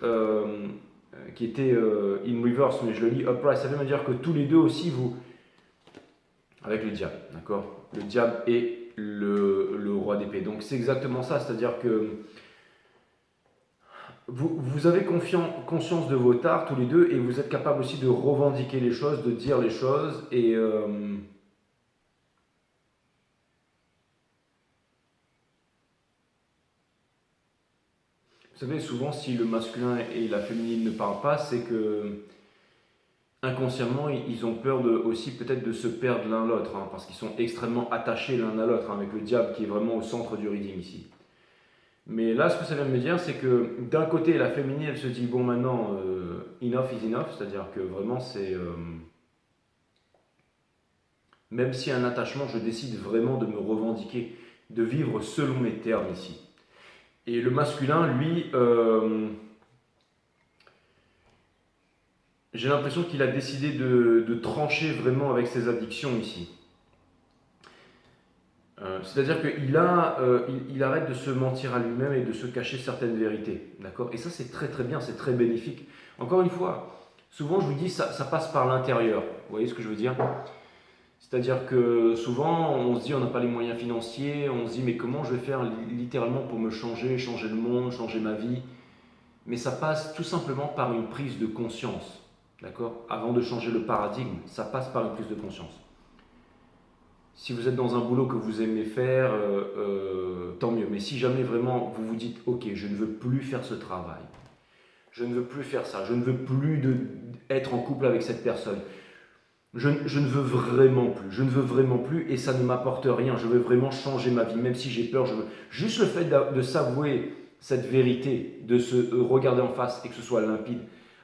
qui était in reverse, mais je le lis upright, ça veut me dire que tous les deux aussi, vous, avec le diable, d'accord? Le diable et le roi d'épée. Donc c'est exactement ça, c'est-à-dire que vous avez conscience de vos tares tous les deux et vous êtes capable aussi de revendiquer les choses, de dire les choses et vous savez souvent si le masculin et la féminine ne parlent pas, c'est que inconsciemment ils ont peur aussi peut-être de se perdre l'un l'autre hein, parce qu'ils sont extrêmement attachés l'un à l'autre hein, avec le diable qui est vraiment au centre du reading ici. Mais là, ce que ça vient de me dire, c'est que d'un côté, la féminine, elle se dit, bon, maintenant, enough is enough, c'est-à-dire que vraiment, c'est... même si un attachement, je décide vraiment de me revendiquer, de vivre selon mes termes ici. Et le masculin, lui, j'ai l'impression qu'il a décidé de trancher vraiment avec ses addictions ici. C'est-à-dire qu'il il arrête de se mentir à lui-même et de se cacher certaines vérités. D'accord? Et ça, c'est très très bien, c'est très bénéfique. Encore une fois, souvent je vous dis, ça passe par l'intérieur. Vous voyez ce que je veux dire? C'est-à-dire que souvent, on se dit on n'a pas les moyens financiers, on se dit mais comment je vais faire littéralement pour me changer, changer le monde, changer ma vie. Mais ça passe tout simplement par une prise de conscience. D'accord? Avant de changer le paradigme, ça passe par une prise de conscience. Si vous êtes dans un boulot que vous aimez faire, tant mieux. Mais si jamais vraiment vous vous dites ok, je ne veux plus faire ce travail, je ne veux plus faire ça, je ne veux plus être en couple avec cette personne, je ne veux vraiment plus, je ne veux vraiment plus et ça ne m'apporte rien, je veux vraiment changer ma vie, même si j'ai peur, je veux... Juste le fait de s'avouer cette vérité, de se regarder en face et que ce soit limpide,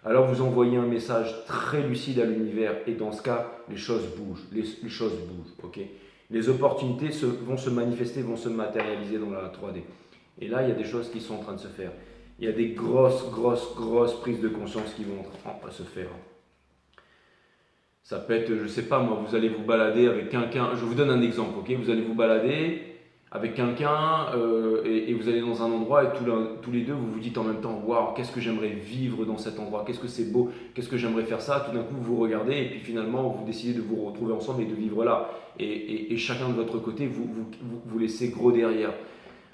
alors vous envoyez un message très lucide à l'univers et dans ce cas, les choses bougent, les choses bougent, ok? Les opportunités vont se manifester, vont se matérialiser dans la 3D. Et là, il y a des choses qui sont en train de se faire. Il y a des grosses prises de conscience qui vont se faire. Ça peut être, je ne sais pas moi, vous allez vous balader avec quelqu'un, je vous donne un exemple, ok? Vous allez vous balader avec quelqu'un et vous allez dans un endroit et tous les deux vous vous dites en même temps, waouh, qu'est-ce que j'aimerais vivre dans cet endroit, qu'est-ce que c'est beau, qu'est-ce que j'aimerais faire ça. Tout d'un coup vous regardez et puis finalement vous décidez de vous retrouver ensemble et de vivre là. Et chacun de votre côté vous laissez gros derrière.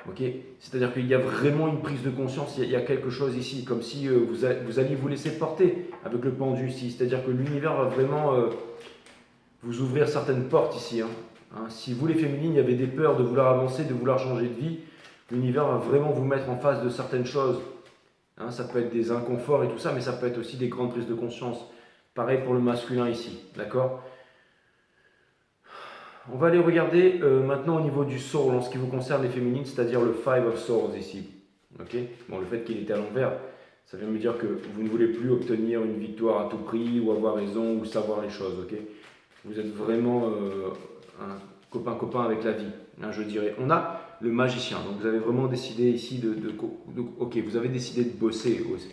Okay, c'est-à-dire qu'il y a vraiment une prise de conscience, il y a quelque chose ici, comme si vous alliez vous laisser porter avec le pendu ici. C'est-à-dire que l'univers va vraiment vous ouvrir certaines portes ici. Si vous les féminines, il y avait des peurs de vouloir avancer, de vouloir changer de vie, l'univers va vraiment vous mettre en face de certaines choses. Ça peut être des inconforts et tout ça, mais ça peut être aussi des grandes prises de conscience. Pareil pour le masculin ici, d'accord? On va aller regarder maintenant au niveau du soul en ce qui vous concerne les féminines, c'est-à-dire le Five of Swords ici. Okay, bon, le fait qu'il était à l'envers, ça vient me dire que vous ne voulez plus obtenir une victoire à tout prix ou avoir raison ou savoir les choses. Okay, vous êtes vraiment un copain avec la vie, je dirais. On a le magicien, donc vous avez vraiment décidé ici ok, vous avez décidé de bosser aussi.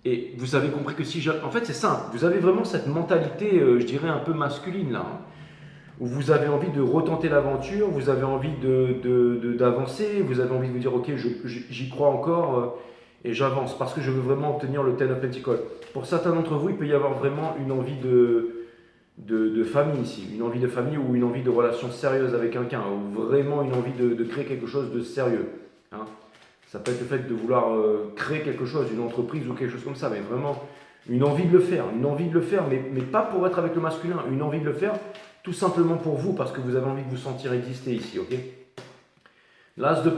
Et vous avez compris que si en fait c'est simple, vous avez vraiment cette mentalité, je dirais un peu masculine là. Où vous avez envie de retenter l'aventure, vous avez envie d'avancer, vous avez envie de vous dire ok, j'y crois encore et j'avance parce que je veux vraiment obtenir le Ten of Pentacles. Pour certains d'entre vous, il peut y avoir vraiment une envie de famille ici, une envie de famille ou une envie de relation sérieuse avec quelqu'un, ou vraiment une envie de créer quelque chose de sérieux. Ça peut être le fait de vouloir créer quelque chose, une entreprise ou quelque chose comme ça, mais vraiment une envie de le faire, mais pas pour être avec le masculin, une envie de le faire tout simplement pour vous, parce que vous avez envie de vous sentir exister ici, ok? L'as de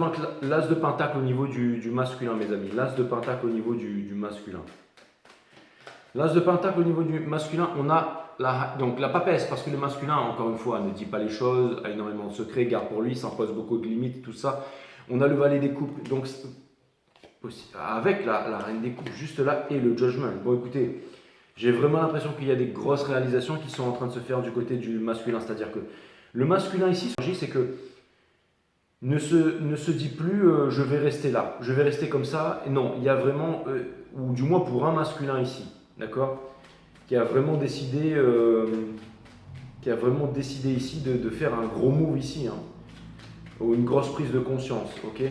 pentacle au niveau du masculin, mes amis. L'as de pentacle au niveau du masculin. L'as de pentacle au niveau du masculin, on a donc la papesse, parce que le masculin, encore une fois, ne dit pas les choses, a énormément de secrets, garde pour lui, s'impose beaucoup de limites, tout ça. On a le valet des coupes, donc avec la reine des coupes juste là, et le judgment. Bon, écoutez, j'ai vraiment l'impression qu'il y a des grosses réalisations qui sont en train de se faire du côté du masculin. C'est-à-dire que le masculin ici, c'est que ne se dit plus je vais rester là, je vais rester comme ça. Et non, il y a vraiment, ou du moins pour un masculin ici, d'accord, qui a vraiment décidé ici de faire un gros move ici, ou une grosse prise de conscience, ok.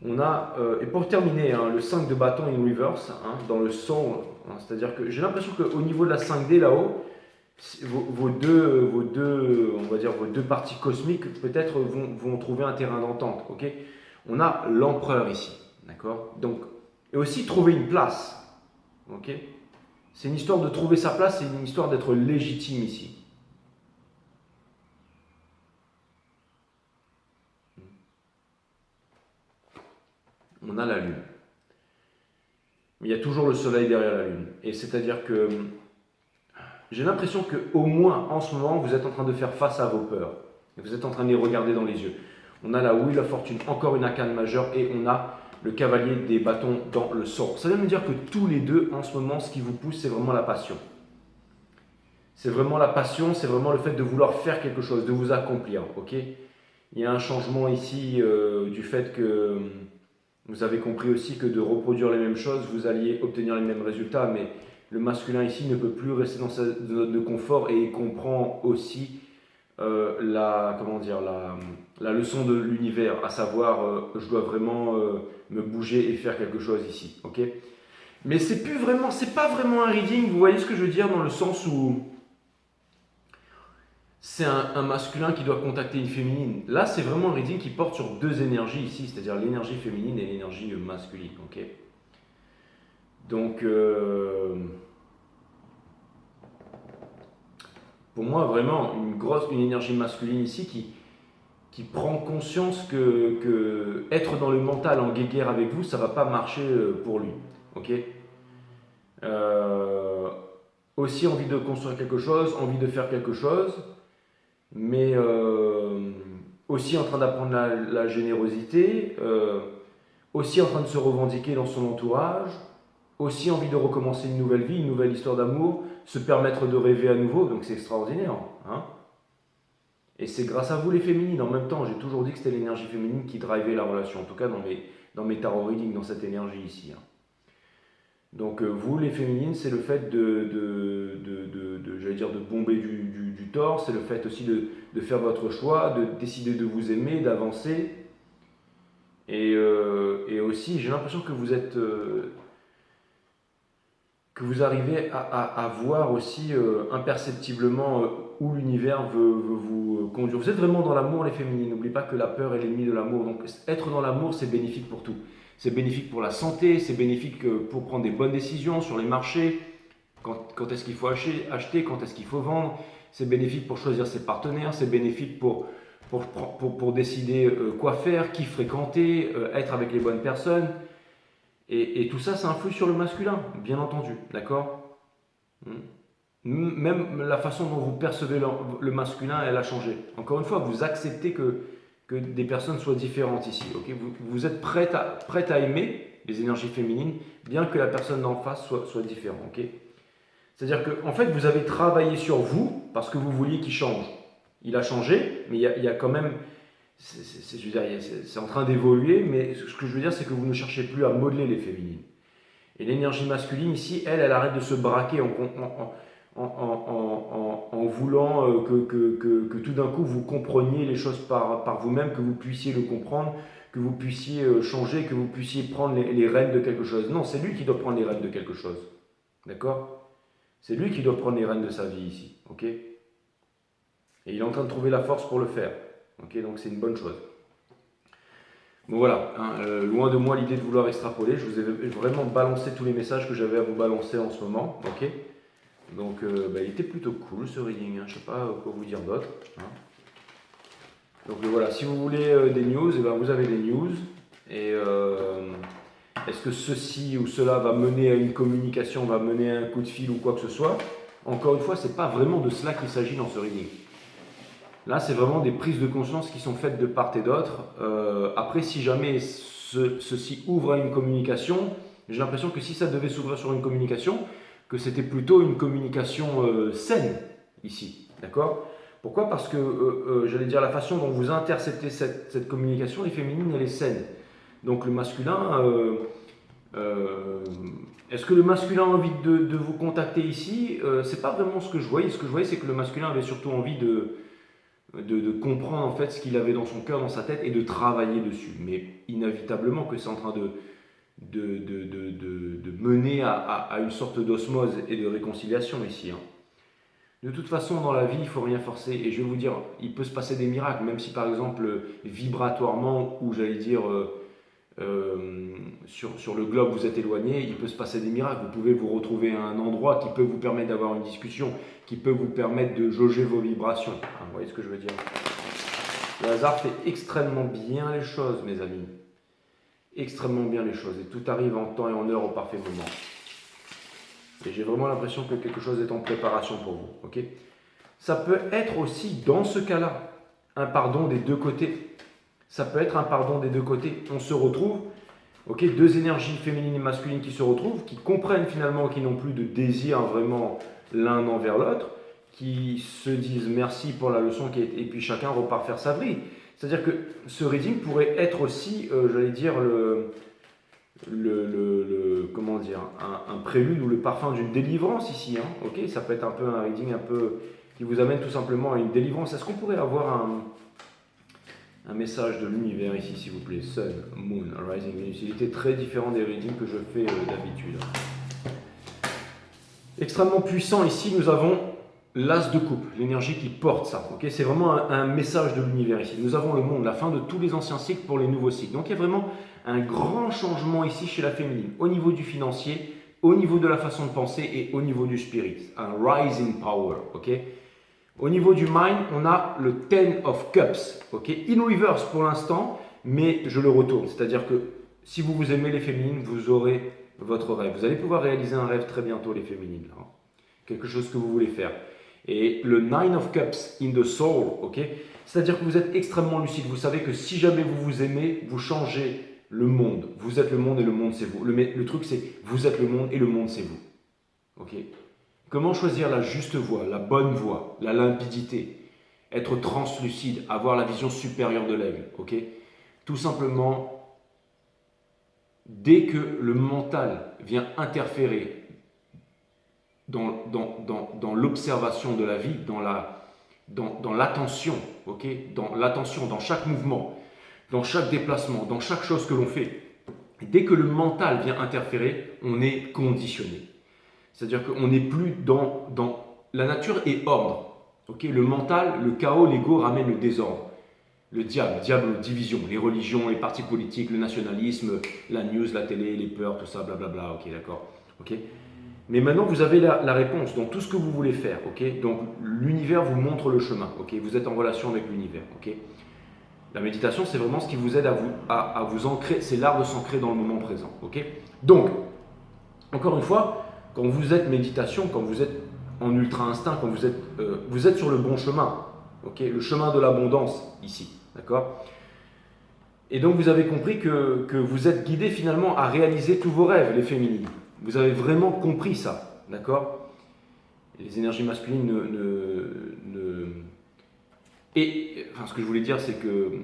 On a, et pour terminer, le 5 de bâton in reverse, dans le soul, c'est-à-dire que j'ai l'impression qu'au niveau de la 5D là-haut, vos deux parties cosmiques peut-être vont trouver un terrain d'entente. Okay, on a l'empereur ici, d'accord. Donc, et aussi trouver une place. Okay, c'est une histoire de trouver sa place, c'est une histoire d'être légitime ici. On a la lune. Mais il y a toujours le soleil derrière la lune. Et c'est-à-dire que j'ai l'impression qu'au moins en ce moment, vous êtes en train de faire face à vos peurs. Et vous êtes en train de les regarder dans les yeux. On a la Wheel of Fortune, encore une arcane majeure, et on a le cavalier des bâtons dans le sort. Ça vient me dire que tous les deux, en ce moment, ce qui vous pousse, c'est vraiment la passion. C'est vraiment la passion, c'est vraiment le fait de vouloir faire quelque chose, de vous accomplir. Okay, il y a un changement ici du fait que vous avez compris aussi que de reproduire les mêmes choses, vous alliez obtenir les mêmes résultats, mais le masculin ici ne peut plus rester dans sa zone de confort et il comprend aussi la leçon de l'univers, à savoir je dois vraiment me bouger et faire quelque chose ici. Okay, mais c'est pas vraiment un reading, vous voyez ce que je veux dire, dans le sens où c'est un masculin qui doit contacter une féminine. Là, c'est vraiment un reading qui porte sur deux énergies ici, c'est-à-dire l'énergie féminine et l'énergie masculine. Ok. Donc, pour moi, vraiment, une énergie masculine ici qui prend conscience que être dans le mental en guéguerre avec vous, ça va pas marcher pour lui. Ok. Aussi envie de construire quelque chose, envie de faire quelque chose, mais aussi en train d'apprendre la générosité, aussi en train de se revendiquer dans son entourage, aussi envie de recommencer une nouvelle vie, une nouvelle histoire d'amour, se permettre de rêver à nouveau, donc c'est extraordinaire. Hein. Et c'est grâce à vous les féminines, en même temps, j'ai toujours dit que c'était l'énergie féminine qui drivait la relation, en tout cas dans mes tarot readings, dans cette énergie ici. Hein. Donc vous les féminines, c'est le fait j'allais dire de bomber du torse, c'est le fait aussi de faire votre choix, de décider de vous aimer, d'avancer. Et aussi, j'ai l'impression que vous êtes... que vous arrivez à voir aussi imperceptiblement où l'univers veut vous conduire. Vous êtes vraiment dans l'amour, les féminines. N'oubliez pas que la peur est l'ennemi de l'amour. Donc être dans l'amour, c'est bénéfique pour tout. C'est bénéfique pour la santé, c'est bénéfique pour prendre des bonnes décisions sur les marchés, quand est-ce qu'il faut acheter, quand est-ce qu'il faut vendre. C'est bénéfique pour choisir ses partenaires, c'est bénéfique pour décider quoi faire, qui fréquenter, être avec les bonnes personnes. Et tout ça, ça influe sur le masculin, bien entendu, d'accord? Même la façon dont vous percevez le masculin, elle a changé. Encore une fois, vous acceptez que des personnes soient différentes ici, ok? Vous êtes prête à aimer les énergies féminines, bien que la personne d'en face soit différente, ok? C'est-à-dire que, en fait, vous avez travaillé sur vous parce que vous vouliez qu'il change. Il a changé, mais il y a quand même... C'est en train d'évoluer, mais ce que je veux dire, c'est que vous ne cherchez plus à modeler les féminines. Et l'énergie masculine, ici, elle arrête de se braquer en voulant que tout d'un coup vous compreniez les choses par vous-même, que vous puissiez le comprendre, que vous puissiez changer, que vous puissiez prendre les rênes de quelque chose. Non, c'est lui qui doit prendre les rênes de quelque chose. D'accord? C'est lui qui doit prendre les rênes de sa vie ici. Ok? Et il est en train de trouver la force pour le faire. Ok, donc c'est une bonne chose. Bon voilà, hein, loin de moi l'idée de vouloir extrapoler, je vous ai vraiment balancé tous les messages que j'avais à vous balancer en ce moment. Ok, donc il était plutôt cool ce reading, hein, je ne sais pas quoi vous dire d'autre. Hein. Donc voilà, si vous voulez des news, eh ben, vous avez des news. Et est-ce que ceci ou cela va mener à une communication, va mener à un coup de fil ou quoi que ce soit? Encore une fois, ce n'est pas vraiment de cela qu'il s'agit dans ce reading. Là, c'est vraiment des prises de conscience qui sont faites de part et d'autre. Après, si jamais ceci ouvre à une communication, j'ai l'impression que si ça devait s'ouvrir sur une communication, que c'était plutôt une communication saine ici. D'accord? Pourquoi? Parce que, j'allais dire, la façon dont vous interceptez cette communication, les féminines, elle est saine. Donc le masculin, est-ce que le masculin a envie de vous contacter ici? C'est pas vraiment ce que je voyais. Ce que je voyais, c'est que le masculin avait surtout envie de comprendre en fait ce qu'il avait dans son cœur, dans sa tête et de travailler dessus. Mais inévitablement que c'est en train de mener à une sorte d'osmose et de réconciliation ici. Hein. De toute façon, dans la vie, il ne faut rien forcer. Et je vais vous dire, il peut se passer des miracles, même si par exemple, vibratoirement, ou j'allais dire, sur le globe, vous êtes éloigné, il peut se passer des miracles. Vous pouvez vous retrouver à un endroit qui peut vous permettre d'avoir une discussion, qui peut vous permettre de jauger vos vibrations. Hein, vous voyez ce que je veux dire? Le hasard fait extrêmement bien les choses, mes amis. Extrêmement bien les choses. Et tout arrive en temps et en heure au parfait moment. Et j'ai vraiment l'impression que quelque chose est en préparation pour vous. Okay? Ça peut être aussi, dans ce cas-là, un pardon des deux côtés. Ça peut être un pardon des deux côtés. On se retrouve, okay, deux énergies féminines et masculines qui se retrouvent, qui comprennent finalement qu'ils n'ont plus de désir vraiment l'un envers l'autre, qui se disent merci pour la leçon et puis chacun repart faire sa vie. C'est-à-dire que ce reading pourrait être aussi, j'allais dire, comment dire, un prélude ou le parfum d'une délivrance ici. Hein, okay, ça peut être un peu un reading un peu qui vous amène tout simplement à une délivrance. Est-ce qu'on pourrait avoir un message de l'univers ici, s'il vous plaît? Sun, Moon, Rising, Venus. Il était très différent des readings que je fais d'habitude. Extrêmement puissant ici, nous avons l'as de coupe, l'énergie qui porte ça. Okay, c'est vraiment un message de l'univers ici. Nous avons le monde, la fin de tous les anciens cycles pour les nouveaux cycles. Donc il y a vraiment un grand changement ici chez la féminine, au niveau du financier, au niveau de la façon de penser et au niveau du spirit. Un rise in power. Okay. Au niveau du mind, on a le Ten of Cups. Okay. In reverse pour l'instant, mais je le retourne. C'est-à-dire que si vous vous aimez les féminines, vous aurez votre rêve. Vous allez pouvoir réaliser un rêve très bientôt, les féminines. Là, hein. Quelque chose que vous voulez faire. Et le Nine of Cups in the soul, ok, c'est-à-dire que vous êtes extrêmement lucide. Vous savez que si jamais vous vous aimez, vous changez le monde. Vous êtes le monde et le monde c'est vous. Le truc c'est vous êtes le monde et le monde c'est vous. Ok. Comment choisir la juste voie, la bonne voie, la limpidité, être translucide, avoir la vision supérieure de l'aigle. Ok. Tout simplement, dès que le mental vient interférer dans l'observation de la vie, dans l'attention, okay, dans l'attention, dans chaque mouvement, dans chaque déplacement, dans chaque chose que l'on fait. Dès que le mental vient interférer, on est conditionné. C'est-à-dire qu'on n'est plus dans... La nature est ordre. Okay, le mental, le chaos, l'ego ramène le désordre. Le diable, division, les religions, les partis politiques, le nationalisme, la news, la télé, les peurs, tout ça, blablabla, ok, d'accord. Okay. Mais maintenant, vous avez la réponse dans tout ce que vous voulez faire. Okay, donc, l'univers vous montre le chemin. Okay, vous êtes en relation avec l'univers. Okay. La méditation, c'est vraiment ce qui vous aide à vous ancrer. C'est l'art de s'ancrer dans le moment présent. Okay. Donc, encore une fois, quand vous êtes méditation, quand vous êtes en ultra-instinct, quand vous êtes sur le bon chemin. Okay, le chemin de l'abondance, ici. D'accord. Et donc, vous avez compris que vous êtes guidé finalement à réaliser tous vos rêves, les féminines. Vous avez vraiment compris ça, d'accord? Les énergies masculines enfin, ce que je voulais dire, c'est que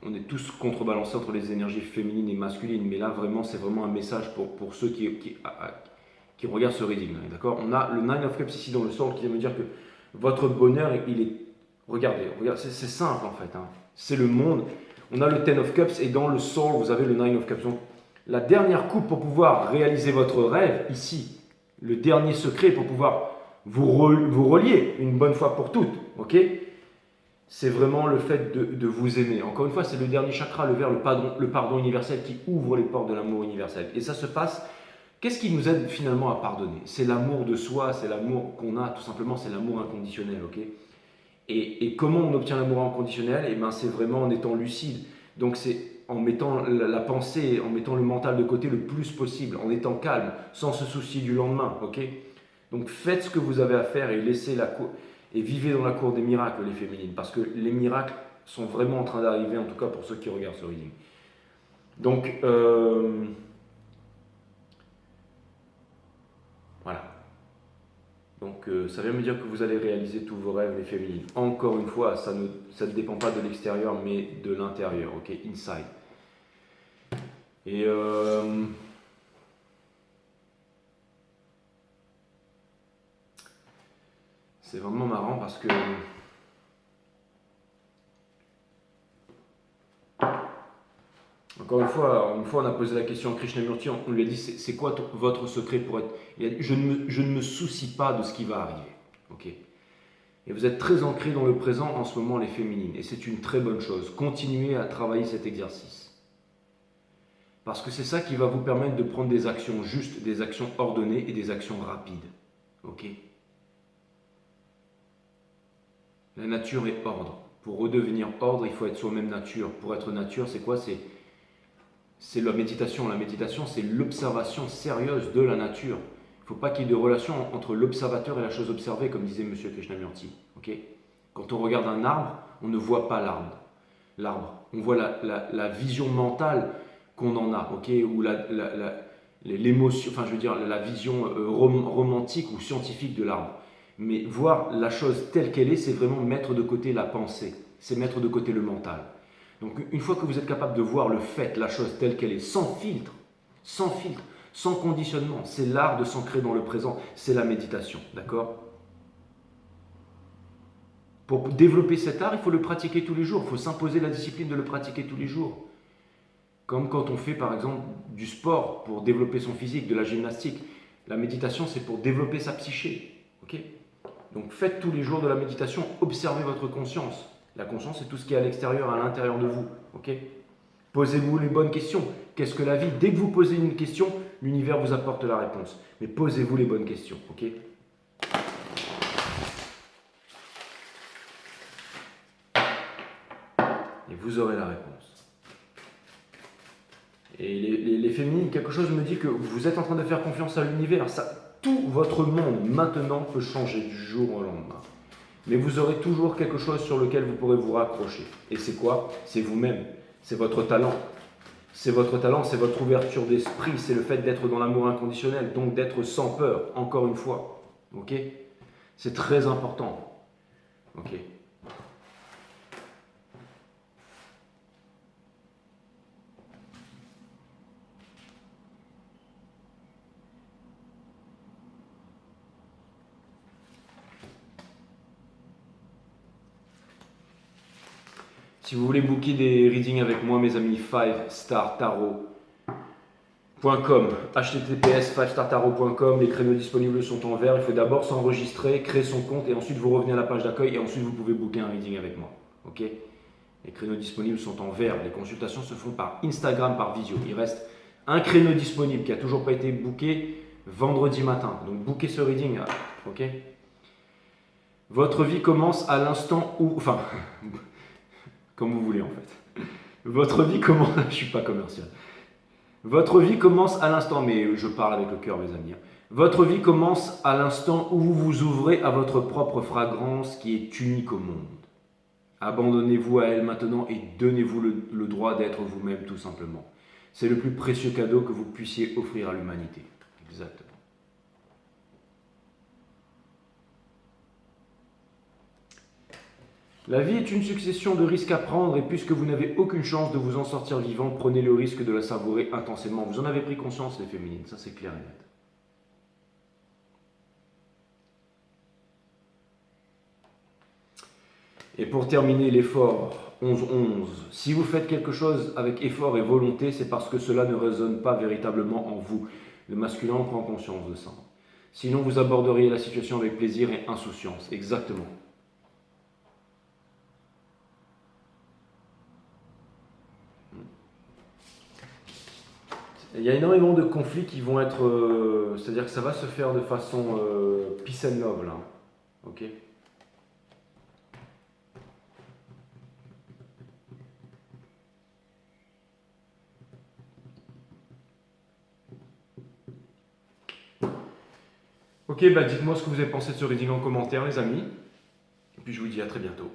on est tous contrebalancés entre les énergies féminines et masculines, mais là, vraiment, c'est vraiment un message pour ceux qui regardent ce reading, d'accord? On a le Nine of Cups ici dans le sol qui vient me dire que votre bonheur, il est... Regardez, c'est simple en fait, hein. C'est le monde. On a le Ten of Cups et dans le soul, vous avez le Nine of Cups. Donc, la dernière coupe pour pouvoir réaliser votre rêve, ici, le dernier secret pour pouvoir vous relier une bonne fois pour toutes, ok? C'est vraiment le fait de vous aimer. Encore une fois, c'est le dernier chakra, le pardon universel qui ouvre les portes de l'amour universel. Et ça se passe, qu'est-ce qui nous aide finalement à pardonner? C'est l'amour de soi, c'est l'amour qu'on a, tout simplement, c'est l'amour inconditionnel, ok? Et comment on obtient l'amour inconditionnel? Eh bien, c'est vraiment en étant lucide. Donc, c'est en mettant la pensée, en mettant le mental de côté le plus possible, en étant calme, sans se soucier du lendemain, ok? Donc, faites ce que vous avez à faire et laissez et vivez dans la cour des miracles, les féminines, parce que les miracles sont vraiment en train d'arriver, en tout cas pour ceux qui regardent ce reading. Donc, voilà. Donc, ça vient me dire que vous allez réaliser tous vos rêves, les féminines. Encore une fois, ça ne dépend pas de l'extérieur, mais de l'intérieur, ok? Inside. Et c'est vraiment marrant parce que encore une fois, on a posé la question à Krishnamurti, on lui a dit c'est quoi votre secret pour être... Il a dit je ne me soucie pas de ce qui va arriver. Okay. Et vous êtes très ancrés dans le présent en ce moment, les féminines, et c'est une très bonne chose. Continuez à travailler cet exercice. Parce que c'est ça qui va vous permettre de prendre des actions justes, des actions ordonnées et des actions rapides. Ok? La nature est ordre. Pour redevenir ordre, il faut être soi-même nature. Pour être nature, c'est quoi? C'est la méditation. La méditation, c'est l'observation sérieuse de la nature. Il ne faut pas qu'il y ait de relation entre l'observateur et la chose observée, comme disait M. Krishnamurti. Okay? Quand on regarde un arbre, on ne voit pas l'arbre. On voit la vision mentale qu'on en a, okay? Ou l'émotion, enfin je veux dire la vision romantique ou scientifique de l'arbre. Mais voir la chose telle qu'elle est, c'est vraiment mettre de côté la pensée, c'est mettre de côté le mental. Donc une fois que vous êtes capable de voir le fait, la chose telle qu'elle est, sans filtre, sans conditionnement, c'est l'art de s'ancrer dans le présent, c'est la méditation, d'accord? Pour développer cet art, il faut le pratiquer tous les jours, il faut s'imposer la discipline de le pratiquer tous les jours. Comme quand on fait par exemple du sport pour développer son physique, de la gymnastique. La méditation, c'est pour développer sa psyché, ok? Donc faites tous les jours de la méditation, observez votre conscience. La conscience, c'est tout ce qui est à l'extérieur, à l'intérieur de vous. Ok? Posez-vous les bonnes questions. Qu'est-ce que la vie? Dès que vous posez une question, l'univers vous apporte la réponse. Mais posez-vous les bonnes questions. Ok? Et vous aurez la réponse. Et les féminines, quelque chose me dit que vous êtes en train de faire confiance à l'univers. Tout votre monde maintenant peut changer du jour au lendemain. Mais vous aurez toujours quelque chose sur lequel vous pourrez vous raccrocher. Et c'est quoi? C'est vous-même. C'est votre talent. C'est votre talent, c'est votre ouverture d'esprit, c'est le fait d'être dans l'amour inconditionnel, donc d'être sans peur, encore une fois. Ok? C'est très important. Ok? Si vous voulez booker des readings avec moi, mes amis, 5startarot.com, https 5startarot.com, les créneaux disponibles sont en vert. Il faut d'abord s'enregistrer, créer son compte et ensuite vous revenez à la page d'accueil et ensuite vous pouvez booker un reading avec moi. Ok? Les créneaux disponibles sont en vert. Les consultations se font par Instagram, par visio. Il reste un créneau disponible qui n'a toujours pas été booké vendredi matin. Donc bookez ce reading. Ok? Votre vie commence à l'instant où... Enfin, comme vous voulez en fait. Votre vie commence... Je ne suis pas commercial. Votre vie commence à l'instant... Mais je parle avec le cœur, mes amis. Votre vie commence à l'instant où vous vous ouvrez à votre propre fragrance qui est unique au monde. Abandonnez-vous à elle maintenant et donnez-vous le droit d'être vous-même tout simplement. C'est le plus précieux cadeau que vous puissiez offrir à l'humanité. Exactement. La vie est une succession de risques à prendre et puisque vous n'avez aucune chance de vous en sortir vivant, prenez le risque de la savourer intensément. Vous en avez pris conscience les féminines, ça c'est clair et net. Et pour terminer l'effort 11-11, si vous faites quelque chose avec effort et volonté, c'est parce que cela ne résonne pas véritablement en vous. Le masculin prend conscience de ça. Sinon, vous aborderiez la situation avec plaisir et insouciance. Exactement. Il y a énormément de conflits qui vont être... c'est-à-dire que ça va se faire de façon peace and love, là. Ok ? Ok, bah dites-moi ce que vous avez pensé de ce reading en commentaire, les amis. Et puis je vous dis à très bientôt.